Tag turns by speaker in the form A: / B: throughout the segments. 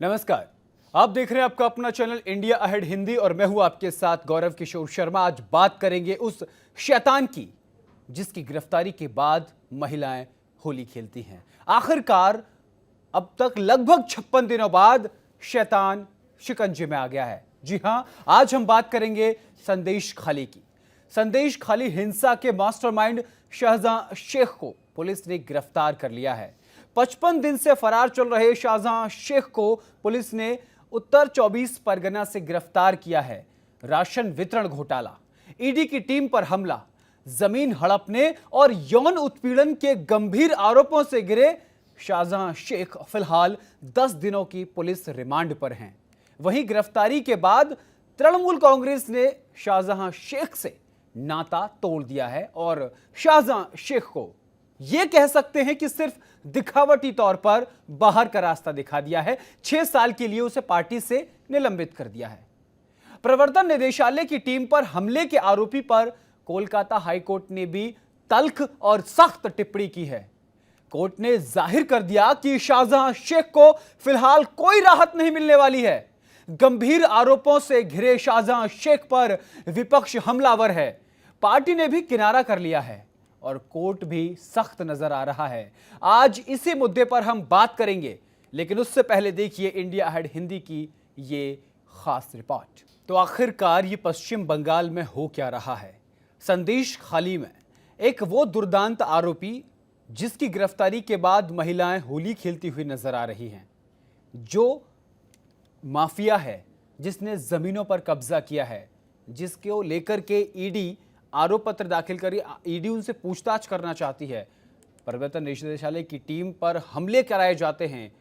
A: नमस्कार। आप देख रहे हैं आपका अपना चैनल इंडिया अहेड हिंदी और मैं हूं आपके साथ गौरव किशोर शर्मा। आज बात करेंगे उस शैतान की जिसकी गिरफ्तारी के बाद महिलाएं होली खेलती हैं। आखिरकार अब तक लगभग 56 दिनों बाद शैतान शिकंजे में आ गया है। जी हां, आज हम बात करेंगे संदेश खाली की। संदेश खाली हिंसा के मास्टरमाइंड शाहजहां शेख को पुलिस ने गिरफ्तार कर लिया है। 55 दिन से फरार चल रहे शाहजहां शेख को पुलिस ने उत्तर 24 परगना से गिरफ्तार किया है। राशन वितरण घोटाला, ईडी की टीम पर हमला, जमीन हड़पने और यौन उत्पीड़न के गंभीर आरोपों से घिरे शाहजहां शेख फिलहाल 10 दिनों की पुलिस रिमांड पर हैं। वहीं गिरफ्तारी के बाद तृणमूल कांग्रेस ने शाहजहां शेख से नाता तोड़ दिया है और शाहजहां शेख को यह कह सकते हैं कि सिर्फ दिखावटी तौर पर बाहर का रास्ता दिखा दिया है। 6 साल के लिए उसे पार्टी से निलंबित कर दिया है। प्रवर्तन निदेशालय की टीम पर हमले के आरोपी पर कोलकाता हाईकोर्ट ने भी तल्ख और सख्त टिप्पणी की है। कोर्ट ने जाहिर कर दिया कि शाहजहां शेख को फिलहाल कोई राहत नहीं मिलने वाली है। गंभीर आरोपों से घिरे शाहजहां शेख पर विपक्ष हमलावर है। पार्टी ने भी किनारा कर लिया है और कोर्ट भी सख्त नजर आ रहा है। आज इसी मुद्दे पर हम बात करेंगे, लेकिन उससे पहले देखिए इंडिया अहेड हिंदी की ये खास रिपोर्ट। तो आखिरकार ये पश्चिम बंगाल में हो क्या रहा है? संदेश खाली में एक वो दुर्दांत आरोपी जिसकी गिरफ्तारी के बाद महिलाएं होली खेलती हुई नजर आ रही हैं, जो माफिया है, जिसने जमीनों पर कब्जा किया है, जिसको लेकर के ईडी आरोप पत्र दाखिल करी, ईडी उनसे पूछताछ करना चाहती है, प्रवर्तन निदेशालय की टीम पर हमले कराए जाते हैं।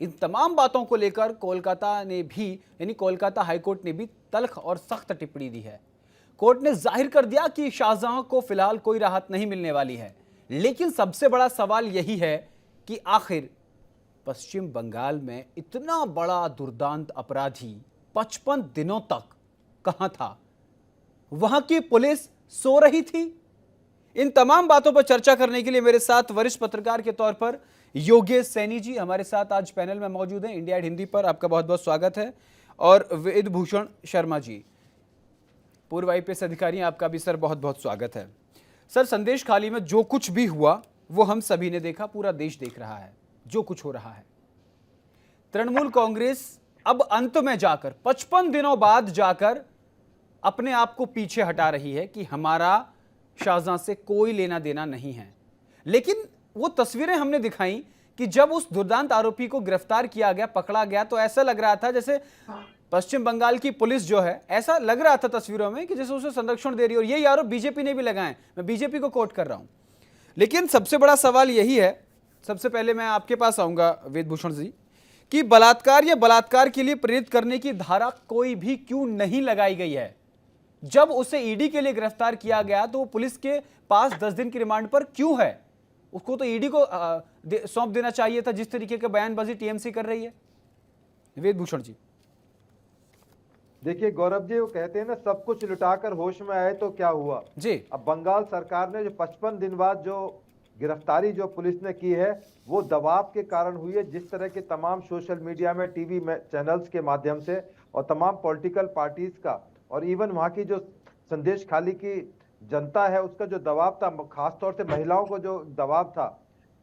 A: इन तमाम बातों को लेकर कोलकाता ने भी यानी कोलकाता हाईकोर्ट ने भी तल्ख और सख्त टिप्पणी दी है। कोर्ट ने जाहिर कर दिया कि शाहजहां को फिलहाल कोई राहत नहीं मिलने वाली है। लेकिन सबसे बड़ा सवाल यही है कि आखिर पश्चिम बंगाल में इतना बड़ा दुर्दांत अपराधी 55 दिनों तक कहां था? वहां की पुलिस सो रही थी? इन तमाम बातों पर चर्चा करने के लिए मेरे साथ वरिष्ठ पत्रकार के तौर पर योगेश सैनी जी हमारे साथ आज पैनल में मौजूद हैं। इंडिया हिंदी पर आपका बहुत बहुत स्वागत है। और वेद भूषण शर्मा जी, पूर्व आईपीएस अधिकारी, आपका भी सर बहुत बहुत स्वागत है। सर, संदेश खाली में जो कुछ भी हुआ वो हम सभी ने देखा, पूरा देश देख रहा है जो कुछ हो रहा है। तृणमूल कांग्रेस अब अंत में जाकर 55 दिनों बाद जाकर अपने आप को पीछे हटा रही है कि हमारा शाहजहां से कोई लेना देना नहीं है। लेकिन वो तस्वीरें हमने दिखाई कि जब उस दुर्दांत आरोपी को गिरफ्तार किया गया, पकड़ा गया, तो ऐसा लग रहा था जैसे पश्चिम बंगाल की पुलिस जो है, ऐसा लग रहा था तस्वीरों में कि जैसे उसे संरक्षण दे रही है। और यही आरोप बीजेपी ने भी लगाए। मैं बीजेपी को कोट कर रहा हूं। लेकिन सबसे बड़ा सवाल यही है, सबसे पहले मैं आपके पास आऊंगा वेद भूषण जी, कि बलात्कार या बलात्कार के लिए प्रेरित करने की धारा कोई भी क्यों नहीं लगाई गई है? जब उसे ईडी के लिए गिरफ्तार किया गया तो वो पुलिस के पास 10 दिन की रिमांड पर क्यों है? उसको तो ईडी को सौंप देना चाहिए था, जिस तरीके का बयानबाजी टीएमसी कर रही है। वेद भूषण जी,
B: देखिए गौरव जी, वो कहते हैं ना, सब कुछ लुटाकर होश में आए तो क्या हुआ
A: जी।
B: अब बंगाल सरकार ने जो 55 दिन बाद जो गिरफ्तारी जो पुलिस ने की है, वो दबाव के कारण हुई है। जिस तरह के तमाम सोशल मीडिया में, टीवी में, चैनल्स के माध्यम से और तमाम पॉलिटिकल पार्टीज का और इवन वहाँ की जो संदेश खाली की जनता है, उसका जो दबाव था, खासतौर से महिलाओं को जो दबाव था,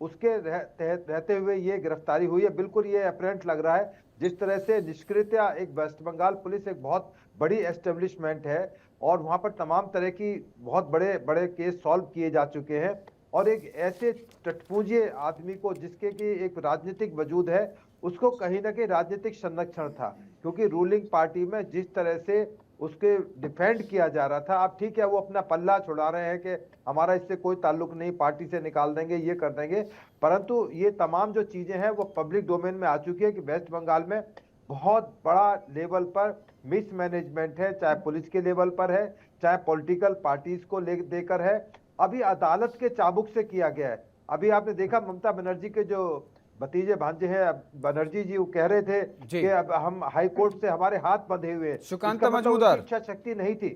B: उसके रहते हुए ये गिरफ्तारी हुई है। बिल्कुल ये अपरेंट लग रहा है जिस तरह से निष्क्रियता, एक वेस्ट बंगाल पुलिस एक बहुत बड़ी एस्टेब्लिशमेंट है और वहाँ पर तमाम तरह की बहुत बड़े बड़े केस सॉल्व किए जा चुके हैं। और एक ऐसे टटपूंजे आदमी को, जिसके की एक राजनीतिक वजूद है, उसको कहीं ना कहीं राजनीतिक संरक्षण था, क्योंकि रूलिंग पार्टी में जिस तरह से उसके डिफेंड किया जा रहा था। अब ठीक है, वो अपना पल्ला छुड़ा रहे हैं कि हमारा इससे कोई ताल्लुक नहीं, पार्टी से निकाल देंगे, ये कर देंगे, परंतु ये तमाम जो चीजें हैं वो पब्लिक डोमेन में आ चुकी है कि वेस्ट बंगाल में बहुत बड़ा लेवल पर मिसमैनेजमेंट है, चाहे पुलिस के लेवल पर है, चाहे पॉलिटिकल पार्टीज को ले देकर है। अभी अदालत के चाबुक से किया गया है। अभी आपने देखा ममता बनर्जी के जो भतीजे भांजे हैं बनर्जी जी, वो कह रहे थे कि अब हम हाई कोर्ट से हमारे हाथ बंधे हुए हैं।
A: सुकांता मजूमदार,
B: इच्छा शक्ति नहीं थी।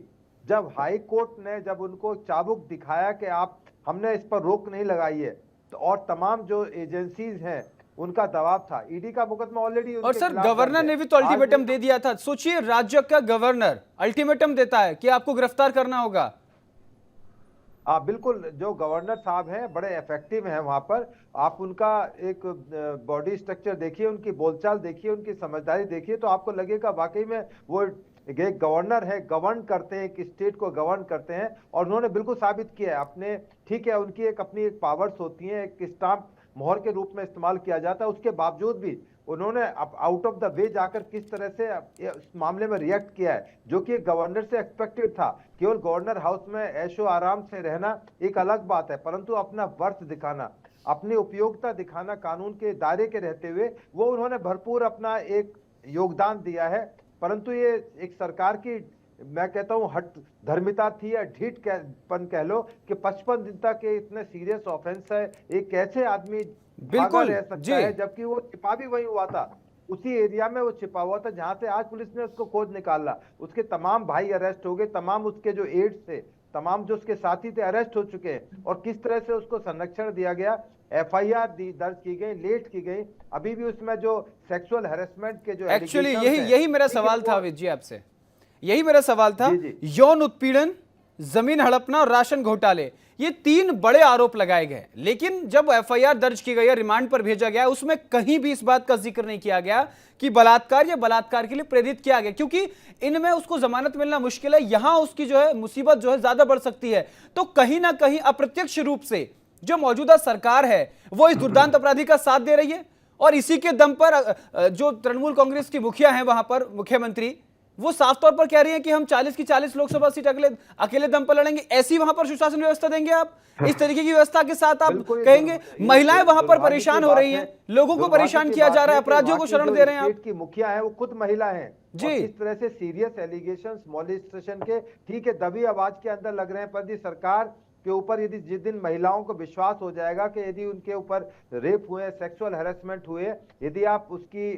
B: जब हाई कोर्ट ने जब उनको चाबुक दिखाया कि आप, हमने इस पर रोक नहीं लगाई है, तो और तमाम जो एजेंसीज हैं उनका दबाव था। ईडी का मुकदमा ऑलरेडी
A: और सर गवर्नर ने भी तो अल्टीमेटम दे दिया था। सोचिए, राज्य का गवर्नर अल्टीमेटम देता है कि आपको गिरफ्तार करना होगा।
B: हाँ बिल्कुल, जो गवर्नर साहब हैं बड़े इफेक्टिव हैं वहां पर। आप उनका एक बॉडी स्ट्रक्चर देखिए, उनकी बोलचाल देखिए, उनकी समझदारी देखिए, तो आपको लगेगा वाकई में वो एक गवर्नर है, गवर्न करते हैं, एक स्टेट को गवर्न करते हैं। और उन्होंने बिल्कुल साबित किया है अपने, ठीक है उनकी एक अपनी एक पावर्स होती हैं, एक स्टाम्प मोहर के रूप में इस्तेमाल किया जाता है, उसके बावजूद भी उन्होंने आउट ऑफ द वे जाकर किस तरह से इस मामले में रिएक्ट किया है, जो कि गवर्नर से एक्सपेक्टेड था। केवल गवर्नर हाउस में ऐशो आराम से रहना एक अलग बात है, परंतु अपना वर्थ दिखाना, अपनी उपयोगिता दिखाना कानून के दायरे के रहते हुए, वो उन्होंने भरपूर अपना एक योगदान दिया है। परंतु ये एक सरकार की, मैं कहता हूं, हट धर्मिता थी या ढीठपन कह लो, कि 55 दिन तक ये इतने सीरियस ऑफेंस है, एक कैसे आदमी भागा रह सकता है, जबकि वो छिपा भी वही हुआ था, उसी एरिया में वो छिपा हुआ था जहां से आज पुलिस ने उसको खोज निकाला। उसके तमाम भाई अरेस्ट हो गए, तमाम उसके जो एड्स थे, तमाम जो उसके साथी थे अरेस्ट हो चुके हैं। और किस तरह से उसको संरक्षण दिया गया, एफआईआर दर्ज की गई, लेट की गई, अभी भी उसमें जो सेक्सुअल हैरेसमेंट के जो
A: एक्चुअली यही मेरा सवाल था अविद जी आपसे, यही मेरा सवाल था। यौन उत्पीड़न, जमीन हड़पना और राशन घोटाले, ये 3 बड़े आरोप लगाए गए, लेकिन जब एफआईआर दर्ज की गई है, रिमांड पर भेजा गया, उसमें कहीं भी इस बात का जिक्र नहीं किया गया कि बलात्कार या बलात्कार के लिए प्रेरित किया गया, क्योंकि इनमें उसको जमानत मिलना मुश्किल है, यहां उसकी जो है मुसीबत जो है ज्यादा बढ़ सकती है। तो कहीं ना कहीं अप्रत्यक्ष रूप से जो मौजूदा सरकार है वो इस दुर्दांत अपराधी का साथ दे रही है, और इसी के दम पर जो तृणमूल कांग्रेस की मुखिया हैं वहां पर, मुख्यमंत्री, वो साफ तौर पर कह रही हैं कि हम 40 की 40 लोकसभा सीट अकेले दम पर लड़ेंगे। ऐसी वहां पर सुशासन व्यवस्था देंगे आप? इस तरीके की व्यवस्था के साथ आप कहेंगे महिलाएं वहां पर परेशान हो रही हैं, लोगों को परेशान किया जा रहा है, अपराधियों को शरण दे रहे हैं आप?
B: की मुखिया है वो खुद महिला है
A: जी,
B: इस तरह से सीरियस एलिगेशंस मॉलेस्टेशन के, ठीक है, दबी आवाज के अंदर लग रहे हैं, पर सरकार के ऊपर यदि जिस दिन महिलाओं को विश्वास हो जाएगा कि यदि उनके ऊपर रेप हुए, सेक्सुअल हैरेसमेंट हुए, यदि आप उसकी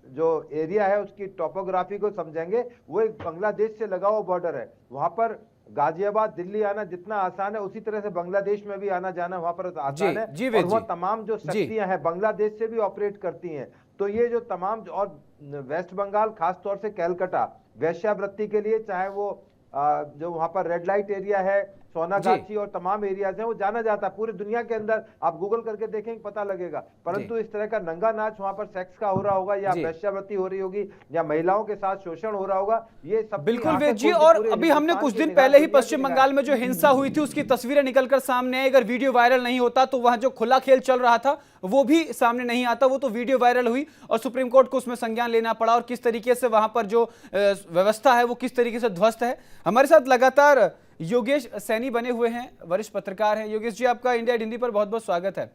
B: जो एरिया है उसकी टोपोग्राफी को समझेंगे, वो एक बांग्लादेश से लगा हुआ बॉर्डर है। वहां पर गाजियाबाद दिल्ली आना जितना आसान है, उसी तरह से बांग्लादेश में भी आना जाना वहां पर आसान है। और वह तमाम जो शक्तियां हैं बांग्लादेश से भी ऑपरेट करती हैं। तो ये जो तमाम, और वेस्ट बंगाल खासतौर से कैलकाटा वेश्यावृत्ति के लिए, चाहे वो जो वहां पर रेड लाइट एरिया है, सोनागाछी और तमाम एरियाज हैं, वो जाना जाता है पूरी दुनिया के अंदर। आप गूगल करके देखेंगे पता लगेगा। परंतु इस तरह का नंगा नाच वहां पर सेक्स का हो रहा होगा, या वेश्यावृत्ति हो रही होगी, या महिलाओं के साथ शोषण हो रहा होगा, ये सब
A: बिल्कुल वेद जी। और अभी हमने कुछ दिन पहले ही पश्चिम बंगाल में जो हिंसा हुई थी उसकी तस्वीरें निकलकर सामने आई। अगर वीडियो वायरल नहीं होता तो वहां जो खुला खेल चल रहा था वो भी सामने नहीं आता, वो तो वीडियो वायरल हुई और सुप्रीम कोर्ट को उसमें संज्ञान लेना पड़ा, और किस तरीके से वहां पर जो व्यवस्था है वो किस तरीके से ध्वस्त है। हमारे साथ लगातार योगेश सैनी बने हुए हैं, वरिष्ठ पत्रकार हैं। योगेश जी, आपका इंडिया हिंदी पर बहुत बहुत स्वागत है।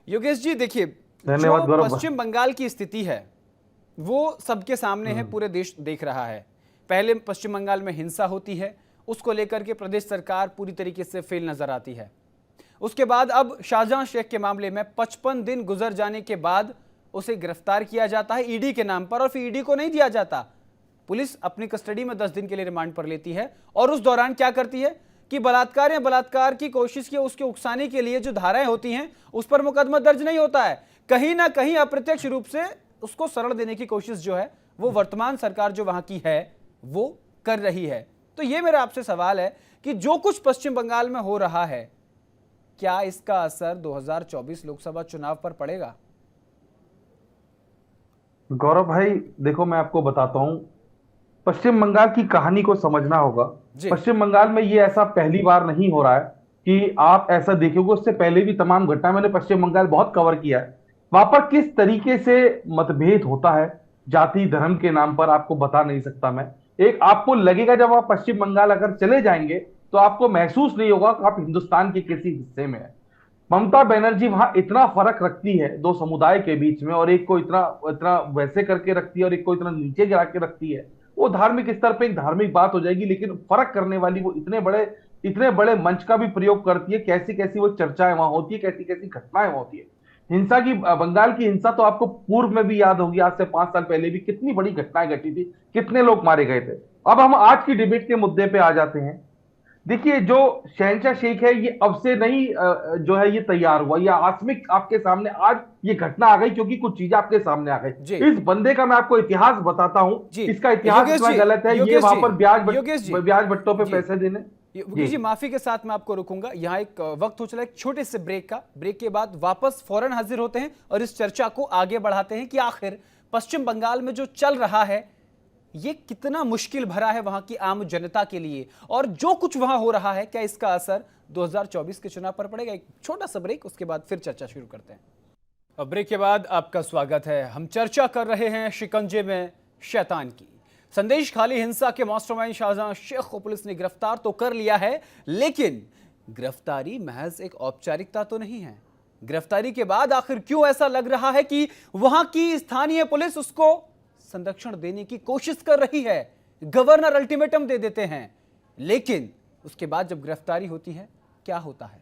A: योगेश जी, देखिए, जो पश्चिम बंगाल की स्थिति है वो सबके सामने है, पूरे देश देख रहा है। पहले पश्चिम बंगाल में हिंसा होती है, उसको लेकर के प्रदेश सरकार पूरी तरीके से फेल नजर आती है। उसके बाद अब शाहजहां शेख के मामले में 55 दिन गुजर जाने के बाद उसे गिरफ्तार किया जाता है ईडी के नाम पर, और फिर ईडी को नहीं दिया जाता, पुलिस अपनी कस्टडी में 10 दिन के लिए रिमांड पर लेती है। और उस दौरान क्या करती है कि बलात्कार या बलात्कार की कोशिश की उसके उकसाने के लिए जो धाराएं होती हैं उस पर मुकदमा दर्ज नहीं होता है। कहीं ना कहीं अप्रत्यक्ष रूप से उसको शरण देने की कोशिश जो है वो वर्तमान सरकार जो वहां की है वो कर रही है। तो ये मेरा आपसे सवाल है कि जो कुछ पश्चिम बंगाल में हो रहा है, क्या इसका असर 2024 लोकसभा चुनाव पर पड़ेगा?
C: गौरव भाई, देखो मैं आपको बताता हूं, पश्चिम बंगाल की कहानी को समझना होगा। पश्चिम बंगाल में ये ऐसा पहली बार नहीं हो रहा है कि आप ऐसा देखोगे, उससे पहले भी तमाम घटना मैंने पश्चिम बंगाल बहुत कवर किया है। वहां पर किस तरीके से मतभेद होता है जाति धर्म के नाम पर, आपको बता नहीं सकता मैं। एक आपको लगेगा जब आप पश्चिम बंगाल अगर चले जाएंगे तो आपको महसूस नहीं होगा कि आप हिंदुस्तान के किसी हिस्से में है। ममता बनर्जी वहां इतना फर्क रखती है दो समुदाय के बीच में, और एक को इतना इतना वैसे करके रखती है और एक को इतना नीचे गिरा के रखती है। वो धार्मिक स्तर पे एक धार्मिक बात हो जाएगी, लेकिन फर्क करने वाली वो इतने बड़े मंच का भी प्रयोग करती है। कैसी कैसी वो चर्चाएं वहां होती है, कैसी कैसी घटनाएं होती है। हिंसा की, बंगाल की हिंसा तो आपको पूर्व में भी याद होगी, आज से 5 साल पहले भी कितनी बड़ी घटनाएं घटी थी, कितने लोग मारे गए थे। अब हम आज की डिबेट के मुद्दे पे आ जाते हैं। देखिए, जो शहनशाह शेख है ये अब से नहीं जो है ये तैयार हुआ, ये आकस्मिक आपके सामने आज ये घटना आ गई क्योंकि कुछ चीजें आपके सामने आ
A: जी
C: गई। इस बंदे का मैं आपको इतिहास बताता हूं,
A: जी
C: इसका इतिहास
A: योगेश
C: इतना
A: जी,
C: गलत है, ये
A: योगेश
C: वहां
A: जी,
C: पर
A: योगेश जी,
C: ब्याज भट्टों पे
A: जी
C: पैसे देने।
A: योगेश जी, माफी के साथ मैं आपको रुकूंगा। यहाँ एक वक्त हो चला एक छोटे से ब्रेक का। ब्रेक के बाद वापस फौरन हाजिर होते हैं और इस चर्चा को आगे बढ़ाते हैं कि आखिर पश्चिम बंगाल में जो चल रहा है ये कितना मुश्किल भरा है वहां की आम जनता के लिए, और जो कुछ वहां हो रहा है क्या इसका असर 2024 के चुनाव पर पड़ेगा। एक छोटा सा ब्रेक, उसके बाद फिर चर्चा शुरू करते हैं। अब ब्रेक के बाद आपका स्वागत है। हम चर्चा कर रहे हैं शिकंजे में शैतान की। संदेश खाली हिंसा के मास्टरमाइंड शाहजहां शेख को पुलिस ने गिरफ्तार तो कर लिया है, लेकिन गिरफ्तारी महज एक औपचारिकता तो नहीं है। गिरफ्तारी के बाद आखिर क्यों ऐसा लग रहा है कि वहां की स्थानीय पुलिस उसको संरक्षण देने की कोशिश कर रही है। गवर्नर अल्टीमेटम दे देते हैं, लेकिन उसके बाद जब गिरफ्तारी होती है क्या होता है,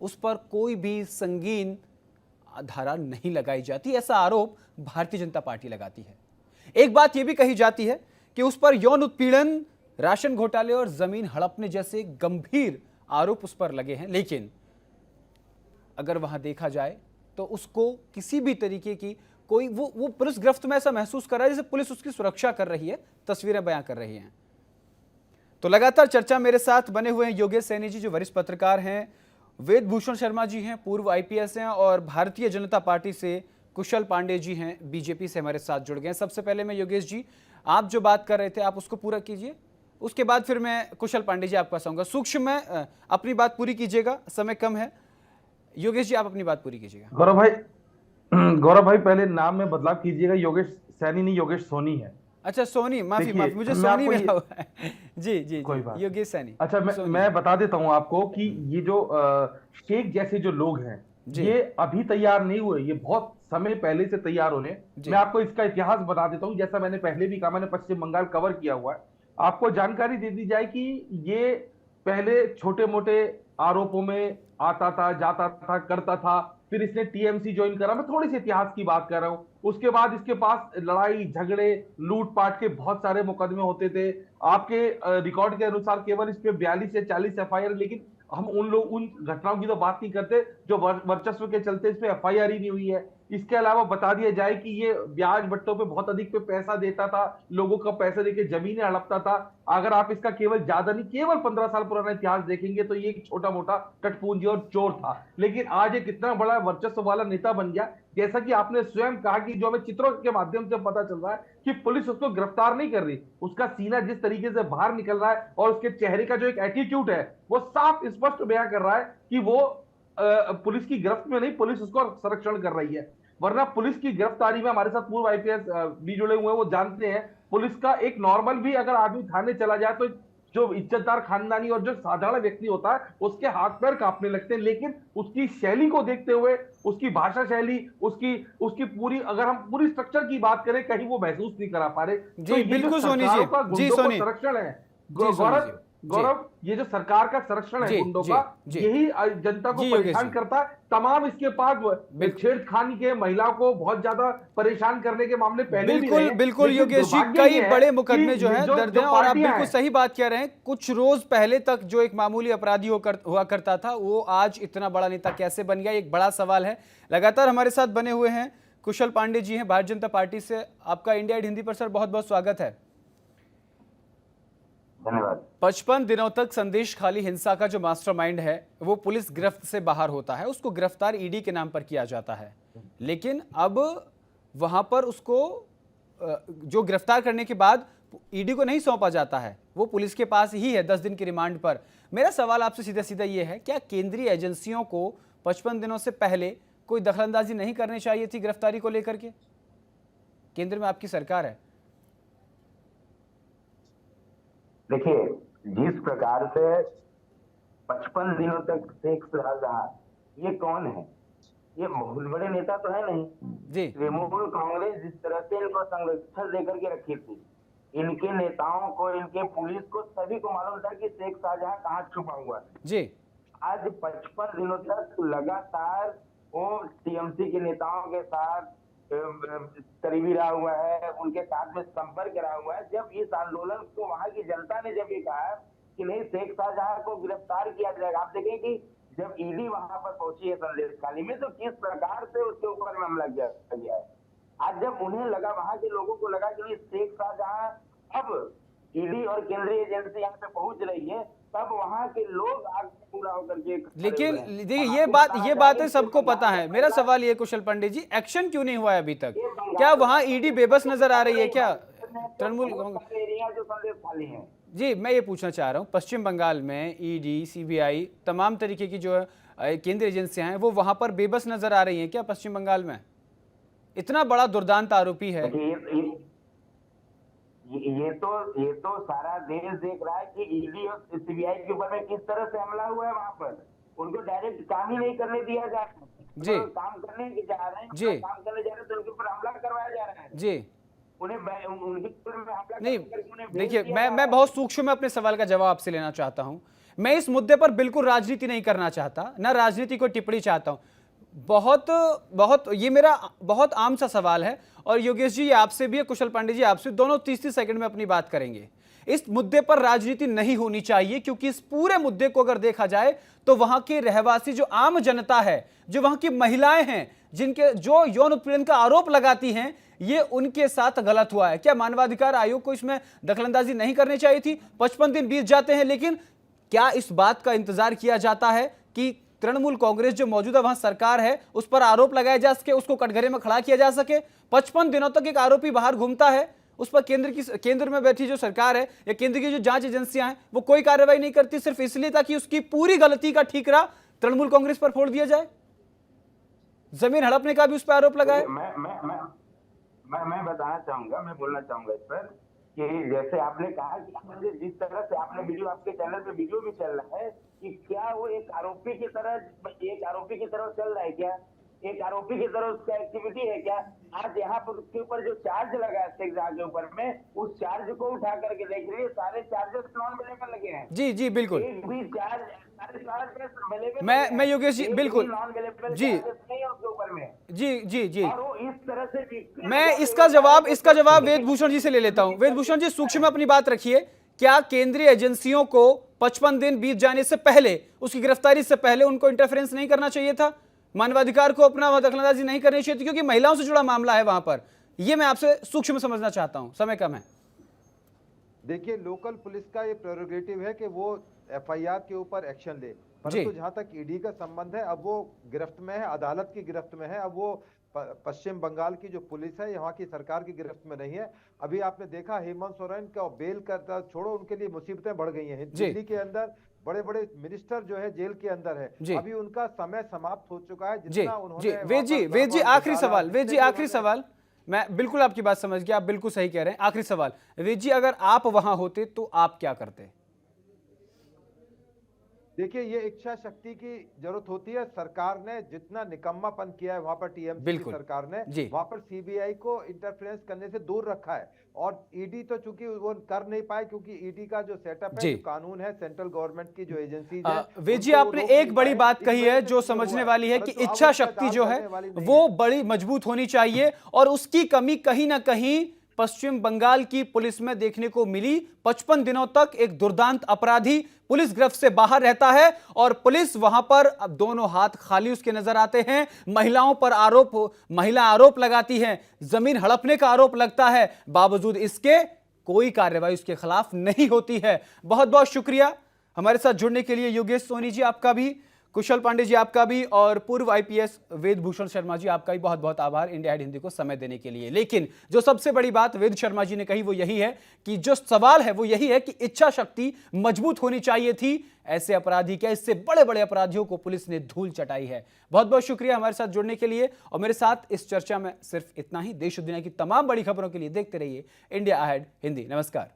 A: उस पर कोई भी संगीन धारा नहीं लगाई जाती। ऐसा आरोप भारतीय जनता पार्टी लगाती है। एक बात यह भी कही जाती है कि उस पर यौन उत्पीड़न, राशन घोटाले और जमीन हड़पने जैसे गंभीर आरोप उस पर लगे हैं, लेकिन अगर वहां देखा जाए तो उसको किसी भी तरीके की कोई वो पुलिस गिरफ्त में ऐसा महसूस कर रहा है जैसे पुलिस उसकी सुरक्षा कर रही है, तस्वीरें बयां कर रही हैं। तो लगातार चर्चा मेरे साथ बने हुए हैं योगेश सैनी जी, जो वरिष्ठ पत्रकार हैं, वेद भूषण शर्मा जी हैं, पूर्व आईपीएस हैं, और भारतीय जनता पार्टी से कुशल पांडे जी हैं, बीजेपी से हमारे साथ जुड़ गए हैं। सबसे पहले मैं योगेश जी, आप जो बात कर रहे थे आप उसको पूरा कीजिए, उसके बाद फिर मैं कुशल पांडे जी आपको पास आऊंगा। सूक्ष्म में अपनी बात पूरी कीजिएगा, समय कम है। योगेश जी आप अपनी बात पूरी कीजिएगा।
C: गौरव भाई पहले नाम में बदलाव कीजिएगा, योगेश सैनी नहीं योगेश सोनी है।
A: अच्छा सोनी, माफी माफी, मुझे सोनी में हुआ है। जी जी
C: कोई
A: जी,
C: बात
A: योगेश सैनी।
C: अच्छा, मैं बता देता हूं आपको कि ये जो शेख जैसे जो लोग हैं ये अभी तैयार नहीं हुए, ये बहुत समय पहले से तैयार होने। मैं आपको इसका इतिहास बता देता हूं, जैसा मैंने पहले भी कहा, मैंने पश्चिम बंगाल कवर किया हुआ है। आपको जानकारी दे दी जाए कि ये पहले छोटे मोटे आरोपों में आता था, जाता था, करता था, फिर इसने टीएमसी ज्वाइन करा। मैं थोड़ी सी इतिहास की बात कर रहा हूं। उसके बाद इसके पास लड़ाई झगड़े लूटपाट के बहुत सारे मुकदमे होते थे। आपके रिकॉर्ड के अनुसार केवल इस पे 42 या 40 एफआईआर, लेकिन हम उन घटनाओं की तो बात नहीं करते जो वर्चस्व के चलते इस पे एफआईआर ही नहीं हुई है। इसके अलावा बता दिया जाए कि ये ब्याज भट्टों पे बहुत अधिक पे पैसा देता था, लोगों का पैसा देके जमीनें हड़पता था। अगर आप इसका केवल ज्यादा नहीं, केवल 15 साल पुराना इतिहास देखेंगे तो ये एक छोटा मोटा कटपूंजी और चोर था, लेकिन आज एक इतना बड़ा वर्चस्व वाला नेता बन गया। जैसा कि आपने स्वयं कहा कि जो हमें चित्रों के माध्यम से पता चल रहा है कि पुलिस उसको गिरफ्तार नहीं कर रही, उसका सीना जिस तरीके से बाहर निकल रहा है और उसके चेहरे का जो एक एटीट्यूड है वो साफ स्पष्ट बयां कर रहा है कि वो पुलिस की गिरफ्त में नहीं, पुलिस उसको संरक्षण कर रही है। वरना पुलिस की गिरफ्तारी में हमारे साथ पूर्व आईपीएस भी जुड़े हुए हैं, वो जानते हैं पुलिस का एक नॉर्मल भी अगर आदमी थाने चला जाए तो जो इज्जतदार खानदानी और जो साधारण व्यक्ति होता है उसके हाथ पैर कांपने लगते हैं, लेकिन उसकी शैली को देखते हुए, उसकी भाषा शैली, उसकी उसकी पूरी, अगर हम पूरी स्ट्रक्चर की बात करें, कहीं वो महसूस नहीं करा पा रहे।
A: जी
C: तो
A: बिल्कुल सोनी जी, जी सोनी,
C: संरक्षण है
A: जी
C: गौरव, ये जो सरकार का संरक्षण है गुंडों का, यही जनता को परेशान करता है। तमाम इसके पास छेड़खानी के महिलाओं को बहुत ज्यादा परेशान करने के मामले पहले भी
A: बिल्कुल बिल्कुल योगेश जी, कई बड़े मुकदमे जो हैं दर्ज हैं, और आप बिल्कुल सही बात कह रहे हैं। कुछ रोज पहले तक जो एक मामूली अपराधी हुआ करता था वो आज इतना बड़ा नेता कैसे बन गया, एक बड़ा सवाल है। लगातार हमारे साथ बने हुए हैं कुशल पांडे जी हैं भारतीय जनता पार्टी से। आपका इंडिया हिंदी पर सर बहुत बहुत स्वागत है।
D: धन्यवाद।
A: 55 दिनों तक संदेश खाली हिंसा का जो मास्टरमाइंड है वो पुलिस गिरफ्त से बाहर होता है, उसको गिरफ्तार ईडी के नाम पर किया जाता है, लेकिन अब वहां पर उसको जो गिरफ्तार करने के बाद ईडी को नहीं सौंपा जाता है, वो पुलिस के पास ही है 10 दिन की रिमांड पर। मेरा सवाल आपसे सीधा सीधा ये है, क्या केंद्रीय एजेंसियों को 55 दिनों से पहले कोई दखलंदाजी नहीं करनी चाहिए थी गिरफ्तारी को लेकर के? केंद्र में आपकी सरकार है।
D: देखिए, जिस प्रकार से 55 दिनों तक शेख शाहजहां, ये कौन है? ये बहुत बड़े नेता तो है नहीं
A: जी।
D: तृणमूल कांग्रेस जिस तरह से इनको संरक्षण देकर के रखी थी, इनके नेताओं को, इनके पुलिस को, सभी को मालूम था कि शेख शाहजहां कहाँ छुपा हुआ है
A: जी।
D: आज 55 दिनों तक लगातार वो टीएमसी के नेताओं के साथ करीबी रहा हुआ है, उनके साथ में संपर्क रहा हुआ है। जब इस आंदोलन को वहां की जनता ने जब ये कहा कि नहीं शेख शाहजहां को गिरफ्तार किया जाएगा। आप देखें कि जब ईडी वहां पर पहुंची है संदेश खाली में, तो किस प्रकार से उसके ऊपर मामला किया गया है। आज जब उन्हें लगा, वहां के लोगों को लगा कि नहीं शेख शाहजहां अब ईडी और केंद्रीय एजेंसी यहाँ पे पहुंच रही है, तब वहां के लोग आग पूरा होकर के
A: लेकिन देखिए ये बातें सबको पता है। मेरा सवाल ये कुशल पंडित जी, एक्शन क्यों नहीं हुआ है अभी तक? क्या वहां ईडी बेबस नजर आ रही है क्या तृणमूल
D: एरिया जो संदेश खाली है?
A: जी, मैं ये पूछना चाह रहा हूँ, पश्चिम बंगाल में ईडी, सीबीआई, तमाम तरीके की जो है केंद्रीय एजेंसियां हैं, वो वहां पर बेबस नजर आ रही हैं क्या पश्चिम बंगाल में? इतना बड़ा दुर्दांत आरोपी है।
D: ये तो सारा देश देख रहा है कि ईडी और सीबीआई के ऊपर में किस तरह से हमला हुआ है। वहां पर उनको डायरेक्ट काम ही नहीं करने दिया जा रहा है।
A: जी,
D: तो काम करने जा रहे हैं,
A: जी,
D: काम करने जा रहे हैं तो उनके ऊपर हमला करवाया जा रहा है।
A: जी,
D: उन्हें उनके ऊपर में हमला
A: नहीं
D: करके उन्हें
A: देखिए, मैं बहुत सूक्ष्म में अपने सवाल का जवाब आपसे लेना चाहता हूं। मैं इस मुद्दे पर बिल्कुल राजनीति नहीं करना चाहता, ना राजनीति को टिप्पणी चाहता हूं। ये मेरा बहुत आम सा सवाल है, और योगेश जी ये आपसे भी है, कुशल पांडे जी आपसे, दोनों 30-30 सेकंड में अपनी बात करेंगे। इस मुद्दे पर राजनीति नहीं होनी चाहिए, क्योंकि इस पूरे मुद्दे को अगर देखा जाए तो वहां के रहवासी, जो आम जनता है, जो वहां की महिलाएं हैं, जिनके जो यौन उत्पीड़न का आरोप लगाती हैं, ये उनके साथ गलत हुआ है। क्या मानवाधिकार आयोग को इसमें दखलंदाजी नहीं करनी चाहिए थी? 55 दिन बीत जाते हैं, लेकिन क्या इस बात का इंतजार किया जाता है कि तृणमूल कांग्रेस जो मौजूदा वहां सरकार है उस पर आरोप लगाया जा सके, उसको कटघरे में खड़ा किया जा सके? 55 दिनों तक एक आरोपी बाहर घूमता है, उस पर केंद्र में बैठी जो सरकार है या केंद्र की जो जांच एजेंसियां हैं वो कोई कार्रवाई नहीं करती, सिर्फ इसलिए ताकि उसकी पूरी गलती का ठीकरा तृणमूल कांग्रेस पर फोड़ दिया जाए, जमीन हड़पने का भी उस पर आरोप लगाए।
D: मैं बताना चाहूंगा, मैं बोलना चाहूंगा इस पर कि जैसे आपने कहा कि जिस तरह से आपने वीडियो, आपके चैनल पे वीडियो भी चल रहा है कि क्या वो एक आरोपी की तरह चल रहा है क्या? एक आरोपी की तरह उसका एक्टिविटी है क्या? आज यहाँ पर उसके ऊपर जो चार्ज लगा है शेख शाहजहां के ऊपर में, उस चार्ज को उठा करके देख रही है, सारे चार्जेस नॉन अवेलेबल लगे हैं।
A: जी जी बिल्कुल,
D: एक भी चार्ज, सारे चार्ज अवेलेबल।
A: मैं योगेश जी बिल्कुल
D: नॉन अवेलेबल
A: जी
D: नहीं है उसके ऊपर में।
A: जी जी जी
D: और वो इस तरह से
A: मैं इसका जवाब वेदभूषण जी से ले लेता हूं। वेदभूषण जी, सूक्ष्म में अपनी बात रखिए। क्या केंद्रीय एजेंसियों को 55 दिन बीत जाने से पहले, उसकी गिरफ्तारी से पहले, उनको इंटरफेरेंस नहीं करना चाहिए था? मानवाधिकार को अपना दखलंदाजी नहीं करनी चाहिए थी, क्योंकि महिलाओं से जुड़ा मामला है वहां पर? यह मैं आपसे सूक्ष्म समझना चाहता हूं, समय कम है।
B: देखिए, लोकल पुलिस का ये प्रेरोगेटिव है कि वो एफआईआर के ऊपर एक्शन ले, परंतु जहां तक ईडी का संबंध है, अब वो गिरफ्त में है, अदालत की गिरफ्त में है। अब वो पश्चिम बंगाल की जो पुलिस है, यहाँ की सरकार की गिरफ्त में नहीं है। अभी आपने देखा हेमंत सोरेन का बेल करता छोड़ो, उनके लिए मुसीबतें बढ़ गई हैं। दिल्ली के अंदर बड़े बड़े मिनिस्टर जो है जेल के अंदर है। अभी उनका समय समाप्त हो चुका है। जितना उन्होंने
A: वेद जी आखिरी सवाल, मैं बिल्कुल आपकी बात समझ गया, आप बिल्कुल सही कह रहे हैं। आखिरी सवाल, वेद जी, अगर आप वहां होते तो आप क्या करते?
B: देखिए, ये इच्छा शक्ति की जरूरत होती है। सरकार ने जितना निकम्मापन किया है वहां पर, टीएमसी की सरकार ने वहां पर सीबीआई को इंटरफेरेंस करने से दूर रखा है, और ईडी तो चूंकि वो कर नहीं पाए, क्योंकि ईडी का जो सेटअप है, जो कानून है, सेंट्रल गवर्नमेंट की जो एजेंसी है।
A: वेद जी, आपने एक बड़ी बात कही है जो समझने वाली है कि इच्छा शक्ति जो है वो बड़ी मजबूत होनी चाहिए, और उसकी कमी कहीं ना कहीं पश्चिम बंगाल की पुलिस में देखने को मिली। 55 दिनों तक एक दुर्दांत अपराधी पुलिस गिरफ्त से बाहर रहता है, और पुलिस वहां पर अब दोनों हाथ खाली उसके नजर आते हैं। महिलाओं पर महिला आरोप लगाती हैं, जमीन हड़पने का आरोप लगता है, बावजूद इसके कोई कार्रवाई उसके खिलाफ नहीं होती है। बहुत बहुत शुक्रिया हमारे साथ जुड़ने के लिए योगेश सोनी जी, आपका भी, कुशल पांडे जी आपका भी, और पूर्व आईपीएस वेदभूषण शर्मा जी आपका भी बहुत बहुत आभार इंडिया अहेड हिंदी को समय देने के लिए। लेकिन जो सबसे बड़ी बात वेद शर्मा जी ने कही वो यही है कि जो सवाल है वो यही है कि इच्छा शक्ति मजबूत होनी चाहिए थी। ऐसे अपराधी, क्या इससे बड़े बड़े अपराधियों को पुलिस ने धूल चटाई है। बहुत बहुत शुक्रिया हमारे साथ जुड़ने के लिए, और मेरे साथ इस चर्चा में सिर्फ इतना ही। देश और दुनिया की तमाम बड़ी खबरों के लिए देखते रहिए इंडिया अहेड हिंदी। नमस्कार।